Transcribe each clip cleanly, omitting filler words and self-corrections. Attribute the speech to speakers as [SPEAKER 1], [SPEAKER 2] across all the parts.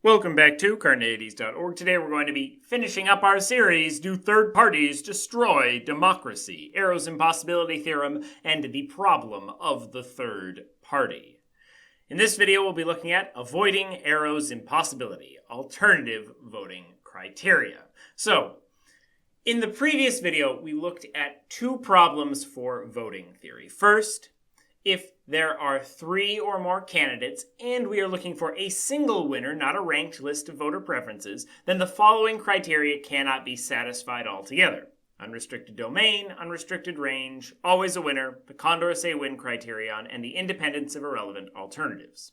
[SPEAKER 1] Welcome back to Carneades.org. Today we're going to be finishing up our series, Do Third Parties Destroy Democracy? Arrow's Impossibility Theorem and the Problem of the Third Party. In this video we'll be looking at Avoiding Arrow's Impossibility, Alternative Voting Criteria. So, in the previous video we looked at two problems for voting theory. First, if there are three or more candidates and we are looking for a single winner, not a ranked list of voter preferences, then the following criteria cannot be satisfied altogether. Unrestricted domain, unrestricted range, always a winner, the Condorcet win criterion, and the independence of irrelevant alternatives.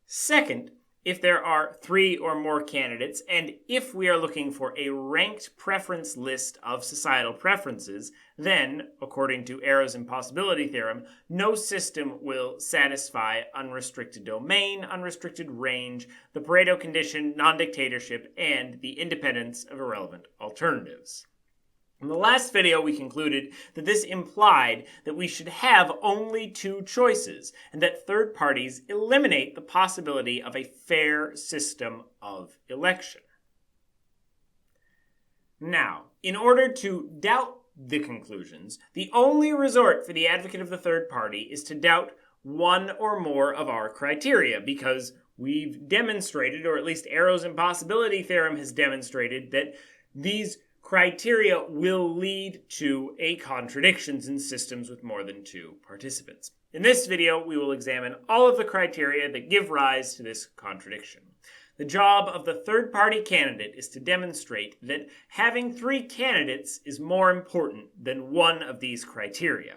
[SPEAKER 1] Second, if there are three or more candidates, and if we are looking for a ranked preference list of societal preferences, then, according to Arrow's Impossibility Theorem, no system will satisfy unrestricted domain, unrestricted range, the Pareto Condition, non-dictatorship, and the independence of irrelevant alternatives. In the last video, we concluded that this implied that we should have only two choices, and that third parties eliminate the possibility of a fair system of election. Now, in order to doubt the conclusions, the only resort for the advocate of the third party is to doubt one or more of our criteria, because we've demonstrated, or at least Arrow's Impossibility Theorem has demonstrated, that these criteria will lead to contradictions in systems with more than two participants. In this video, we will examine all of the criteria that give rise to this contradiction. The job of the third-party candidate is to demonstrate that having three candidates is more important than one of these criteria,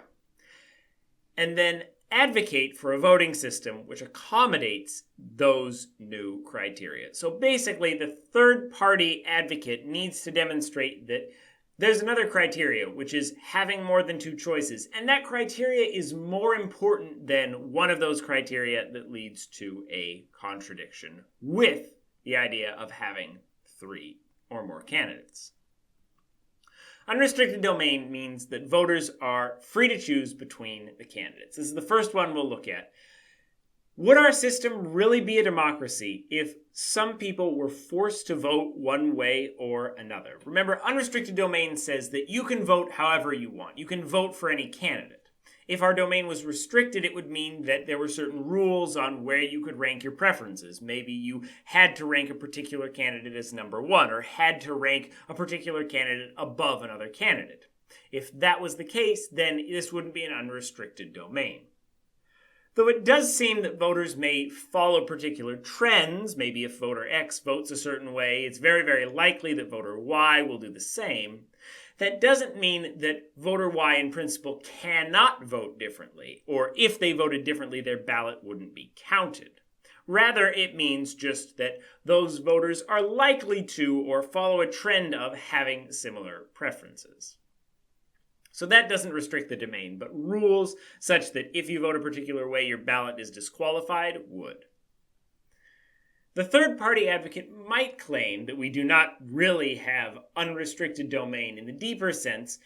[SPEAKER 1] and then advocate for a voting system which accommodates those new criteria. So basically, the third-party advocate needs to demonstrate that there's another criteria, which is having more than two choices, and that criteria is more important than one of those criteria that leads to a contradiction with the idea of having three or more candidates. Unrestricted domain means that voters are free to choose between the candidates. This is the first one we'll look at. Would our system really be a democracy if some people were forced to vote one way or another? Remember, unrestricted domain says that you can vote however you want. You can vote for any candidate. If our domain was restricted, it would mean that there were certain rules on where you could rank your preferences. Maybe you had to rank a particular candidate as number one, or had to rank a particular candidate above another candidate. If that was the case, then this wouldn't be an unrestricted domain. Though it does seem that voters may follow particular trends, maybe if voter X votes a certain way, it's very, very likely that voter Y will do the same. That doesn't mean that voter Y in principle cannot vote differently, or if they voted differently, their ballot wouldn't be counted. Rather, it means just that those voters are likely to or follow a trend of having similar preferences. So that doesn't restrict the domain, but rules such that if you vote a particular way, your ballot is disqualified would. The third-party advocate might claim that we do not really have unrestricted domain in the deeper sense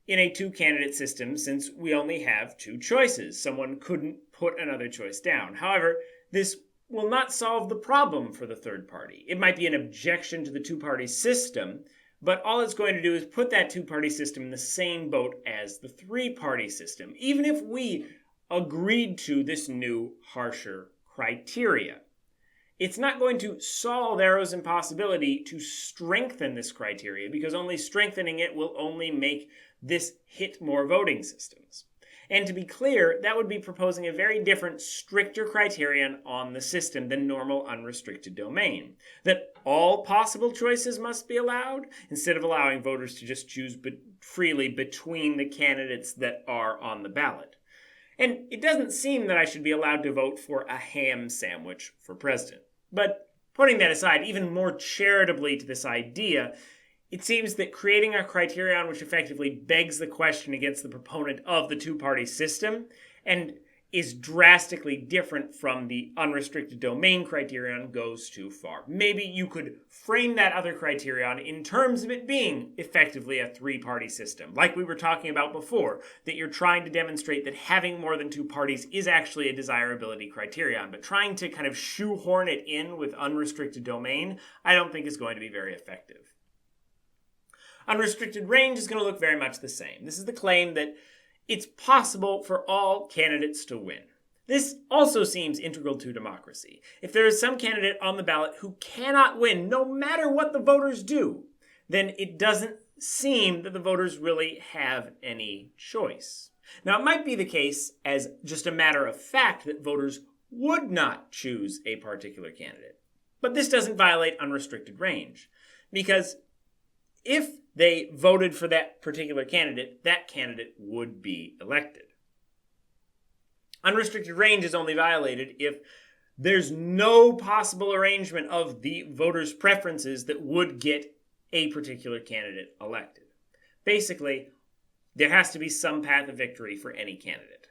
[SPEAKER 1] in a two-candidate system, since we only have two choices. Someone couldn't put another choice down. However, this will not solve the problem for the third party. It might be an objection to the two-party system, but all it's going to do is put that two-party system in the same boat as the three-party system, even if we agreed to this new, harsher criteria. It's not going to solve Arrow's impossibility to strengthen this criteria, because only strengthening it will only make this hit more voting systems. And to be clear, that would be proposing a very different, stricter criterion on the system than normal unrestricted domain. That all possible choices must be allowed, instead of allowing voters to just choose freely between the candidates that are on the ballot. And it doesn't seem that I should be allowed to vote for a ham sandwich for president. But putting that aside, even more charitably to this idea, it seems that creating a criterion which effectively begs the question against the proponent of the two-party system, and is drastically different from the unrestricted domain criterion goes too far. Maybe you could frame that other criterion in terms of it being effectively a three-party system, like we were talking about before, that you're trying to demonstrate that having more than two parties is actually a desirability criterion, but trying to kind of shoehorn it in with unrestricted domain, I don't think is going to be very effective. Unrestricted range is going to look very much the same. This is the claim that it's possible for all candidates to win. This also seems integral to democracy. If there is some candidate on the ballot who cannot win, no matter what the voters do, then it doesn't seem that the voters really have any choice. Now, it might be the case as just a matter of fact that voters would not choose a particular candidate. But this doesn't violate unrestricted range, because if they voted for that particular candidate, that candidate would be elected. Unrestricted range is only violated if there's no possible arrangement of the voters' preferences that would get a particular candidate elected. Basically, there has to be some path of victory for any candidate.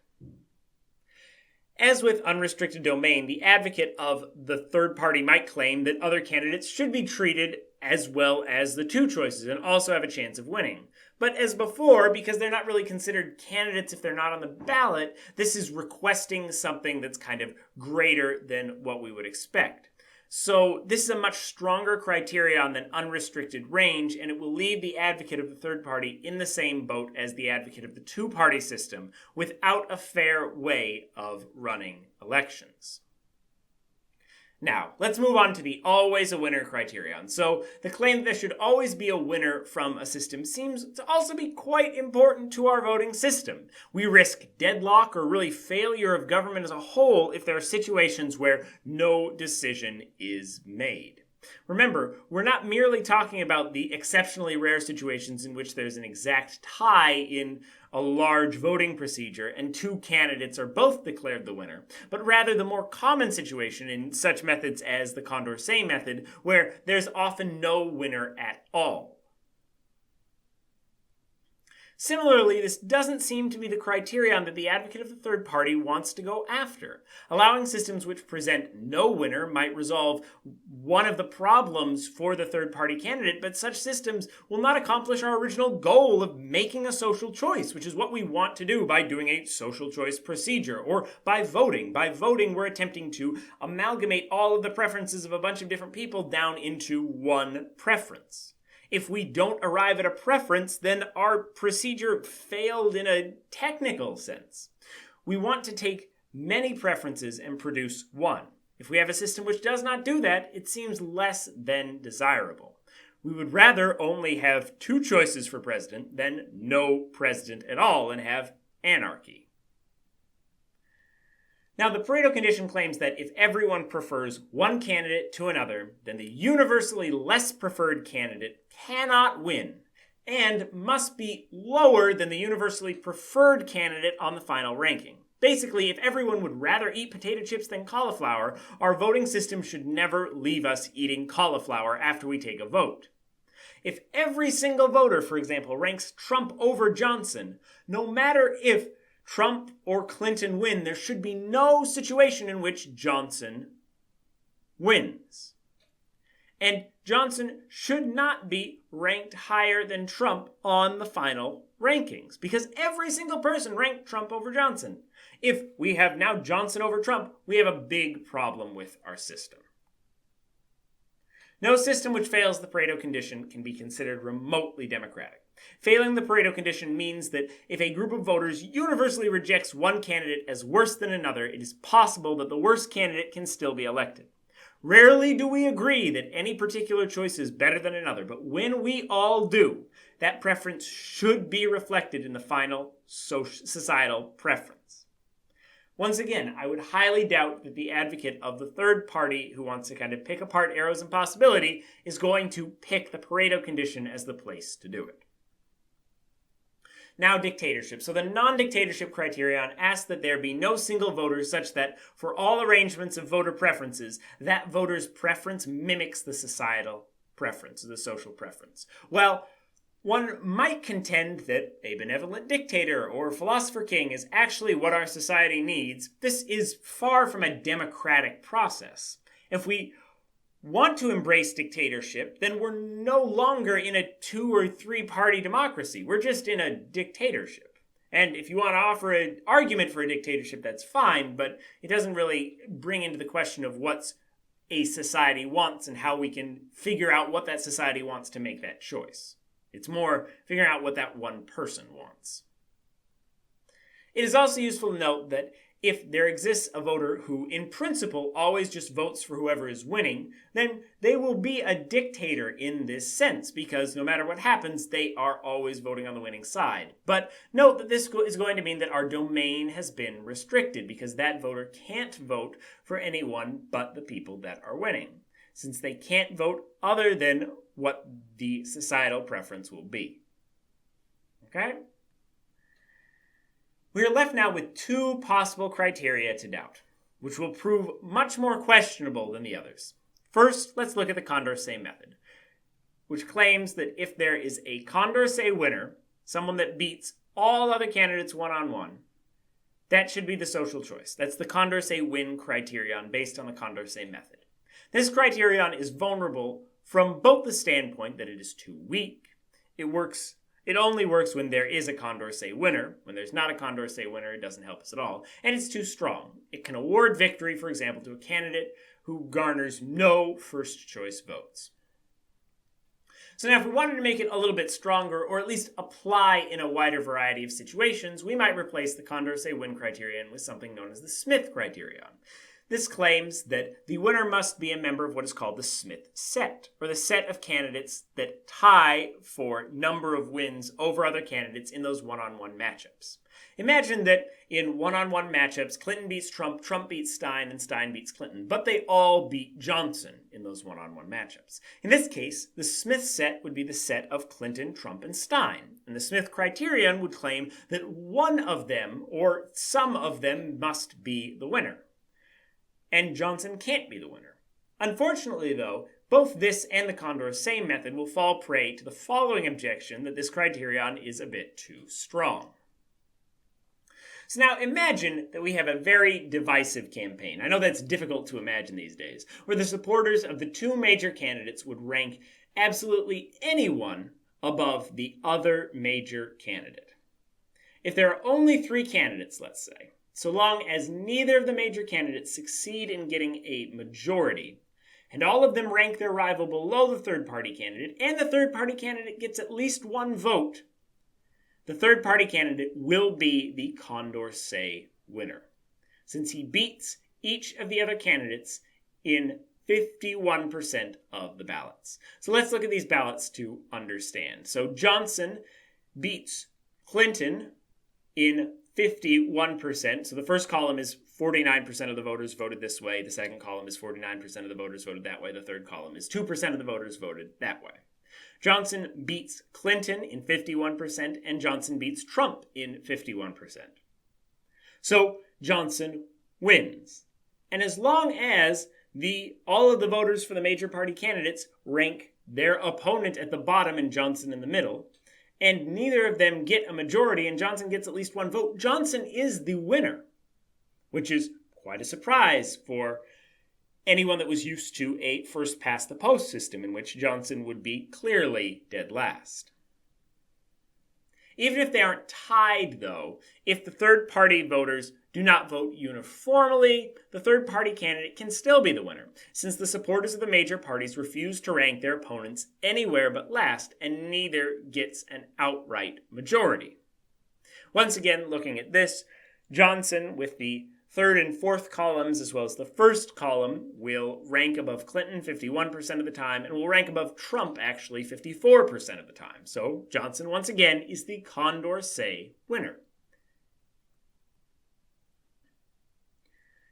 [SPEAKER 1] As with unrestricted domain, the advocate of the third party might claim that other candidates should be treated as well as the two choices and also have a chance of winning. But as before, because they're not really considered candidates if they're not on the ballot, this is requesting something that's kind of greater than what we would expect. So this is a much stronger criterion than unrestricted range, and it will leave the advocate of the third party in the same boat as the advocate of the two-party system without a fair way of running elections. Now, let's move on to the always a winner criterion. So the claim that there should always be a winner from a system seems to also be quite important to our voting system. We risk deadlock or really failure of government as a whole if there are situations where no decision is made. Remember, we're not merely talking about the exceptionally rare situations in which there's an exact tie in a large voting procedure and two candidates are both declared the winner, but rather the more common situation in such methods as the Condorcet method, where there's often no winner at all. Similarly, this doesn't seem to be the criterion that the advocate of the third party wants to go after. Allowing systems which present no winner might resolve one of the problems for the third party candidate, but such systems will not accomplish our original goal of making a social choice, which is what we want to do by doing a social choice procedure, or by voting. By voting, we're attempting to amalgamate all of the preferences of a bunch of different people down into one preference. If we don't arrive at a preference, then our procedure failed in a technical sense. We want to take many preferences and produce one. If we have a system which does not do that, it seems less than desirable. We would rather only have two choices for president than no president at all and have anarchy. Now, the Pareto Condition claims that if everyone prefers one candidate to another, then the universally less preferred candidate cannot win and must be lower than the universally preferred candidate on the final ranking. Basically, if everyone would rather eat potato chips than cauliflower, our voting system should never leave us eating cauliflower after we take a vote. If every single voter, for example, ranks Trump over Johnson, no matter if Trump or Clinton win, there should be no situation in which Johnson wins. And Johnson should not be ranked higher than Trump on the final rankings, because every single person ranked Trump over Johnson. If we have now Johnson over Trump, we have a big problem with our system. No system which fails the Pareto Condition can be considered remotely democratic. Failing the Pareto Condition means that if a group of voters universally rejects one candidate as worse than another, it is possible that the worst candidate can still be elected. Rarely do we agree that any particular choice is better than another, but when we all do, that preference should be reflected in the final societal preference. Once again, I would highly doubt that the advocate of the third party who wants to kind of pick apart Arrow's Impossibility is going to pick the Pareto Condition as the place to do it. Now, dictatorship. So the non-dictatorship criterion asks that there be no single voter such that for all arrangements of voter preferences, that voter's preference mimics the societal preference, the social preference. Well, One might contend that a benevolent dictator or philosopher king is actually what our society needs. This is far from a democratic process. If we want to embrace dictatorship, then we're no longer in a 2 or 3 party democracy. We're just in a dictatorship. And if you want to offer an argument for a dictatorship, that's fine, but it doesn't really bring into the question of what a society wants and how we can figure out what that society wants to make that choice. It's more figuring out what that one person wants. It is also useful to note that if there exists a voter who, in principle, always just votes for whoever is winning, then they will be a dictator in this sense, because no matter what happens, they are always voting on the winning side. But note that this is going to mean that our domain has been restricted, because that voter can't vote for anyone but the people that are winning, since they can't vote other than what the societal preference will be. Okay? We are left now with 2 possible criteria to doubt, which will prove much more questionable than the others. First, let's look at the Condorcet method, which claims that if there is a Condorcet winner, someone that beats all other candidates one-on-one, that should be the social choice. That's the Condorcet win criterion based on the Condorcet method. This criterion is vulnerable from both the standpoint that it is too weak. It only works when there is a Condorcet winner. When there's not a Condorcet winner, it doesn't help us at all. And it's too strong. It can award victory, for example, to a candidate who garners no first choice votes. So now if we wanted to make it a little bit stronger, or at least apply in a wider variety of situations, we might replace the Condorcet win criterion with something known as the Smith criterion. This claims that the winner must be a member of what is called the Smith set, or the set of candidates that tie for number of wins over other candidates in those one-on-one matchups. Imagine that in one-on-one matchups, Clinton beats Trump, Trump beats Stein, and Stein beats Clinton, but they all beat Johnson in those one-on-one matchups. In this case, the Smith set would be the set of Clinton, Trump, and Stein, and the Smith criterion would claim that one of them, or some of them, must be the winner. And Johnson can't be the winner. Unfortunately, though, both this and the Condorcet method will fall prey to the following objection that this criterion is a bit too strong. So now imagine that we have a very divisive campaign. I know that's difficult to imagine these days, where the supporters of the 2 major candidates would rank absolutely anyone above the other major candidate. If there are only 3 candidates, let's say, so long as neither of the major candidates succeed in getting a majority, and all of them rank their rival below the third-party candidate, and the third-party candidate gets at least 1 vote, the third-party candidate will be the Condorcet winner, since he beats each of the other candidates in 51% of the ballots. So let's look at these ballots to understand. So Johnson beats Clinton in 51%. So the first column is 49% of the voters voted this way. The second column is 49% of the voters voted that way. The third column is 2% of the voters voted that way. Johnson beats Clinton in 51%, and Johnson beats Trump in 51%. So Johnson wins. And as long as all of the voters for the major party candidates rank their opponent at the bottom and Johnson in the middle, and neither of them get a majority, and Johnson gets at least 1 vote, Johnson is the winner, which is quite a surprise for anyone that was used to a first-past-the-post system in which Johnson would be clearly dead last. Even if they aren't tied, though, if the third-party voters do not vote uniformly, the third-party candidate can still be the winner, since the supporters of the major parties refuse to rank their opponents anywhere but last, and neither gets an outright majority. Once again, looking at this, Johnson, with the third and fourth columns, as well as the first column, will rank above Clinton 51% of the time, and will rank above Trump, actually, 54% of the time. So Johnson, once again, is the Condorcet winner.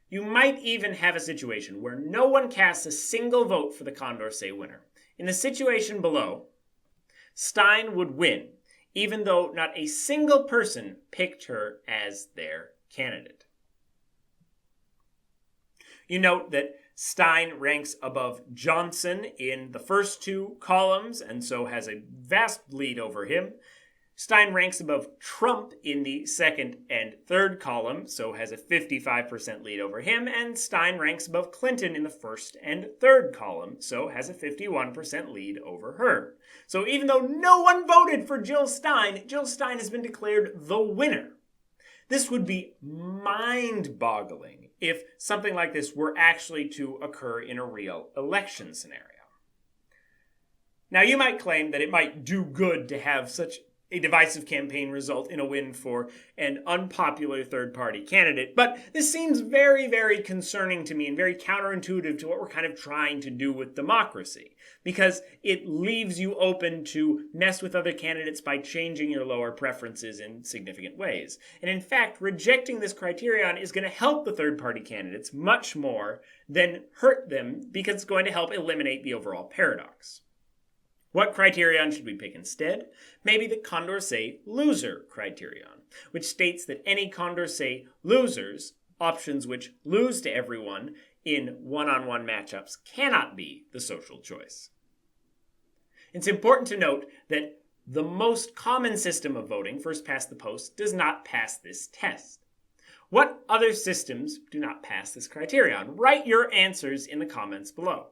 [SPEAKER 1] You might even have a situation where no one casts a single vote for the Condorcet winner. In the situation below, Stein would win, even though not a single person picked her as their candidate. You note that Stein ranks above Johnson in the first two columns, and so has a vast lead over him. Stein ranks above Trump in the second and third column, so has a 55% lead over him, and Stein ranks above Clinton in the first and third column, so has a 51% lead over her. So even though no one voted for Jill Stein has been declared the winner. This would be mind-boggling if something like this were actually to occur in a real election scenario. Now, you might claim that it might do good to have such a divisive campaign result in a win for an unpopular third-party candidate, but this seems very, very concerning to me and very counterintuitive to what we're kind of trying to do with democracy, because it leaves you open to mess with other candidates by changing your lower preferences in significant ways. And in fact, rejecting this criterion is going to help the third-party candidates much more than hurt them, because it's going to help eliminate the overall paradox. What criterion should we pick instead? Maybe the Condorcet loser criterion, which states that any Condorcet losers, options which lose to everyone in one-on-one matchups, cannot be the social choice. It's important to note that the most common system of voting, first past the post, does not pass this test. What other systems do not pass this criterion? Write your answers in the comments below.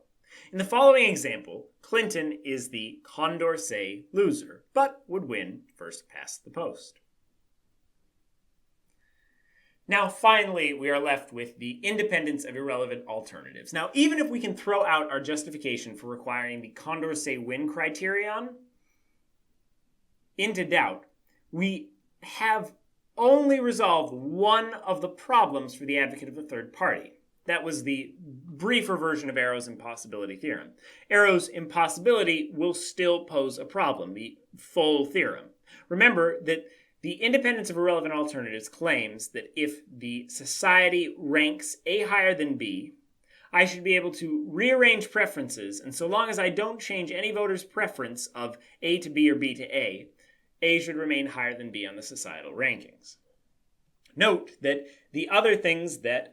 [SPEAKER 1] In the following example, Clinton is the Condorcet loser, but would win first past the post. Now, finally, we are left with the independence of irrelevant alternatives. Now, even if we can throw out our justification for requiring the Condorcet win criterion into doubt, we have only resolved one of the problems for the advocate of the third party. That was the briefer version of Arrow's impossibility theorem. Arrow's impossibility will still pose a problem, the full theorem. Remember that the independence of irrelevant alternatives claims that if the society ranks A higher than B, I should be able to rearrange preferences, and so long as I don't change any voter's preference of A to B or B to A should remain higher than B on the societal rankings. Note that the other things that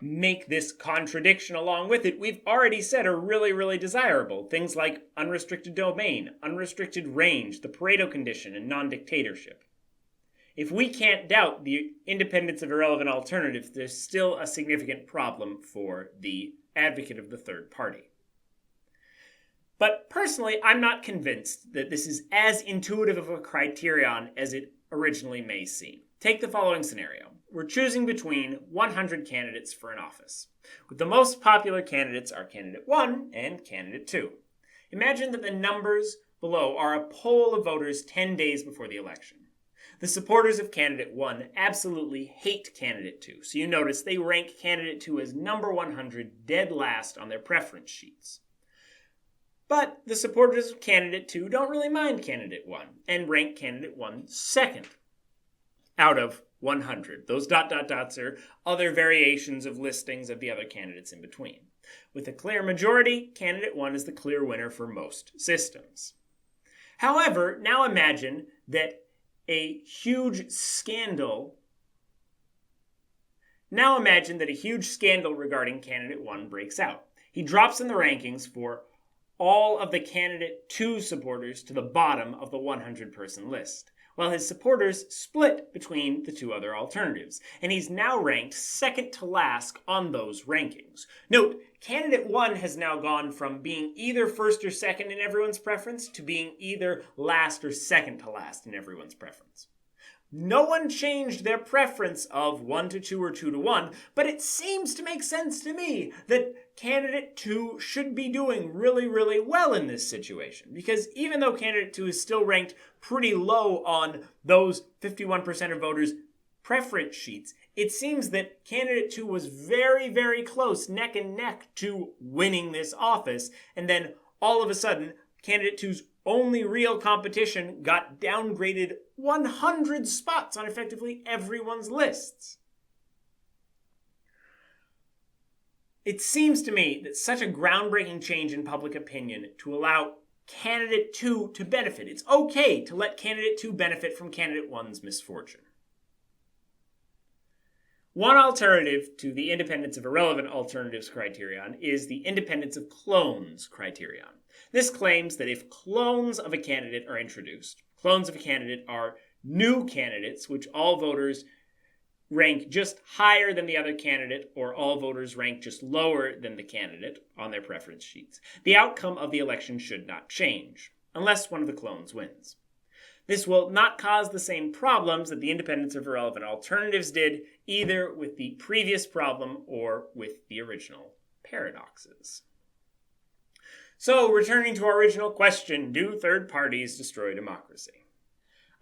[SPEAKER 1] make this contradiction along with it, we've already said are really, really desirable. Things like unrestricted domain, unrestricted range, the Pareto Condition, and non-dictatorship. If we can't doubt the independence of irrelevant alternatives, there's still a significant problem for the advocate of the third party. But personally, I'm not convinced that this is as intuitive of a criterion as it originally may seem. Take the following scenario. We're choosing between 100 candidates for an office, with the most popular candidates are candidate 1 and candidate 2. Imagine that the numbers below are a poll of voters 10 days before the election. The supporters of candidate 1 absolutely hate candidate 2, so you notice they rank candidate 2 as number 100 dead last on their preference sheets. But the supporters of candidate 2 don't really mind candidate 1 and rank candidate 1 second out of 100. Those ... are other variations of listings of the other candidates in between. With a clear majority, candidate 1 is the clear winner for most systems. However, now imagine that a huge scandal regarding candidate 1 breaks out. He drops in the rankings for all of the candidate 2 supporters to the bottom of the 100-person list, while his supporters split between the two other alternatives, and he's now ranked second to last on those rankings. Note, candidate 1 has now gone from being either first or second in everyone's preference to being either last or second to last in everyone's preference. No one changed their preference of 1 to 2 or 2 to 1, but it seems to make sense to me that candidate 2 should be doing really, really well in this situation, because even though candidate 2 is still ranked pretty low on those 51% of voters' preference sheets, it seems that candidate 2 was very, very close, neck and neck, to winning this office, and then all of a sudden, candidate 2's only real competition got downgraded 100 spots on effectively everyone's lists. It seems to me that such a groundbreaking change in public opinion to allow candidate 2 to benefit. It's okay to let candidate 2 benefit from candidate 1's misfortune. One alternative to the independence of irrelevant alternatives criterion is the independence of clones criterion. This claims that if clones of a candidate are introduced, clones of a candidate are new candidates which all voters rank just higher than the other candidate, or all voters rank just lower than the candidate on their preference sheets, the outcome of the election should not change, unless one of the clones wins. This will not cause the same problems that the independence of irrelevant alternatives did, either with the previous problem or with the original paradoxes. So, returning to our original question, do third parties destroy democracy?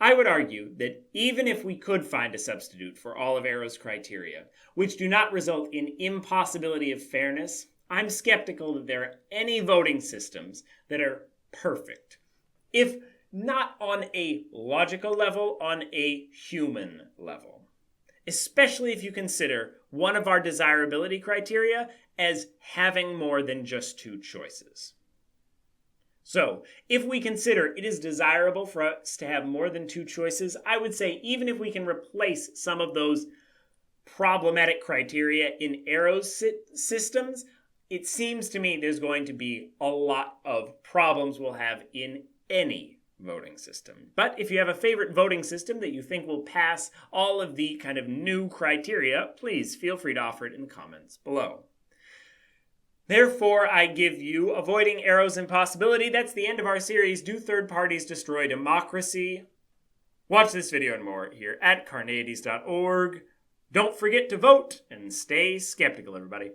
[SPEAKER 1] I would argue that even if we could find a substitute for all of Arrow's criteria, which do not result in impossibility of fairness, I'm skeptical that there are any voting systems that are perfect, if not on a logical level, on a human level. Especially if you consider one of our desirability criteria as having more than just two choices. So, if we consider it is desirable for us to have more than two choices, I would say even if we can replace some of those problematic criteria in Arrow's systems, it seems to me there's going to be a lot of problems we'll have in any voting system. But if you have a favorite voting system that you think will pass all of the kind of new criteria, please feel free to offer it in the comments below. Therefore, I give you Avoiding Arrow's Impossibility. That's the end of our series, Do Third Parties Destroy Democracy? Watch this video and more here at Carneades.org. Don't forget to vote and stay skeptical, everybody.